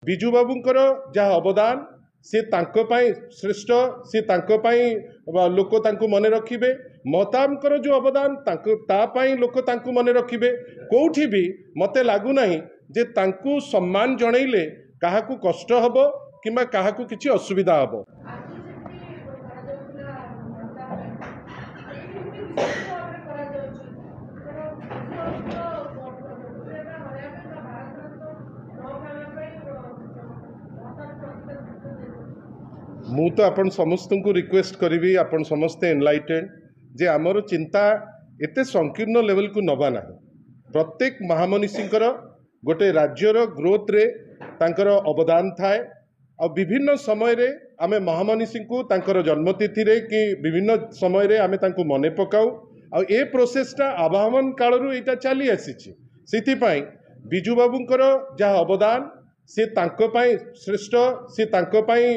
विजु बाबूंकर जहाँ अवदान सी तांको पाई श्रेष्ठ सी तांको पाई लोक तांको मने रखिबे महताबकर जो अवदान तांको ता पाई लोक तांको मने रखिबे कोठी भी मते लागू नाही जे तांको सम्मान जणैले काहाकू कष्ट हबो किमा काहाकू किछि असुविधा हबो। मु तो आपण समस्त को रिक्वेस्ट करी आपण समस्ते एनलाइटेड जे आमर चिंता एते संकीर्ण लेवल को नबा ना प्रत्येक महामनीषींकर गोटे राज्यर ग्रोथ रे तांकर अवदान थाए आ विभिन्न समय रे आमे महामनीषी को तांकर जन्मतिथि रे कि विभिन्न समय रे आमे तांको मने पकाऊ आ ए प्रोसेसटा आवाहन कालरू एटा चली आसीछि सेति पई बिजु बाबूंकर जहाँ अवदान सी तांको पाई श्रेष्ठ सी तांको पाई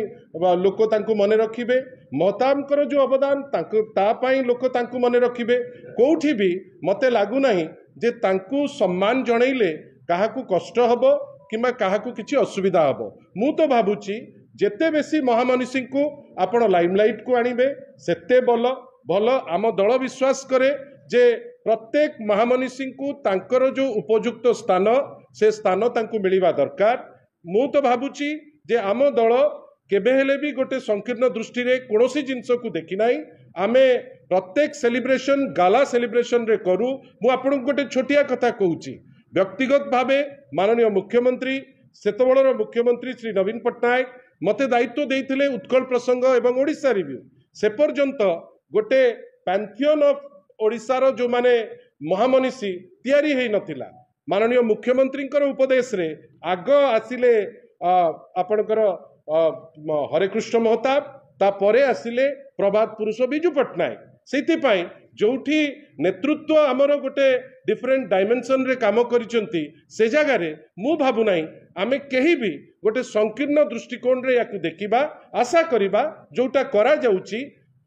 लोक तांको मने रखिबे महताबकर जो अवदान तांको ता पाई लोक तांको मने रखिबे कोठी भी मते लागू नाही जे तांको सम्मान जणैले काहाकू कष्ट हबो किमा काहाकू किछि असुविधा हबो। मु तो भाबुची जेते बेसी महामनीषी को आपण लाइमलाइट को आनिबे सेते भल आम दल विश्वास करे जे प्रत्येक महामनीषी को तांकर जो उपयुक्त स्थान से स्थान तांको मिलिबा दरकार। मु तो भाबुची जे आम दल केबे हेले भी गोटे संकीर्ण दृष्टि रे कोनोसी जिंस को देखि नाही आमे प्रत्येक सेलिब्रेशन गाला सेलिब्रेशन रे करू। मु आपन गोटे छोटिया कथा कहूची व्यक्तिगत भावे माननीय मुख्यमंत्री सेतबळर मुख्यमंत्री श्री नवीन पट्टनायक मते दायित्व देइथिले उत्कल प्रसंग एवं ओडिशा रिव्यू से पर्यंत गोटे पैंथियन ऑफ ओडिशार जो माने महामनीषी तैयारी हेई नथिला माननीय मुख्यमंत्री उपदेश रे आग आसिले आपणकर हरेकृष्ण महताब तापरे आसिले प्रभात पुरुष बिजु पट्टनायक से जोठी नेतृत्व आमर गोटे डिफरेंट डायमेंशन रे काम करिसंती से जगह रे मु भाबु नाही आमे केही भी गोटे संकीर्ण दृष्टिकोण रे याकू देखिबा आशा करिबा जोटा करा जाउची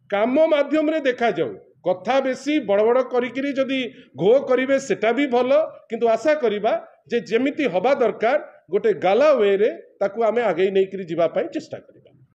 काम माध्यम रे देखा जाऊ कथा बेसी बड़ बड़ करी जदि घो करिवे सेटा भी भलो किंतु आशा करिबा जे जेमिति हबा दरकार गोटे गाला वे रे ताकू आमे आगे नहीं करी जीवा पाई चेष्टा करी।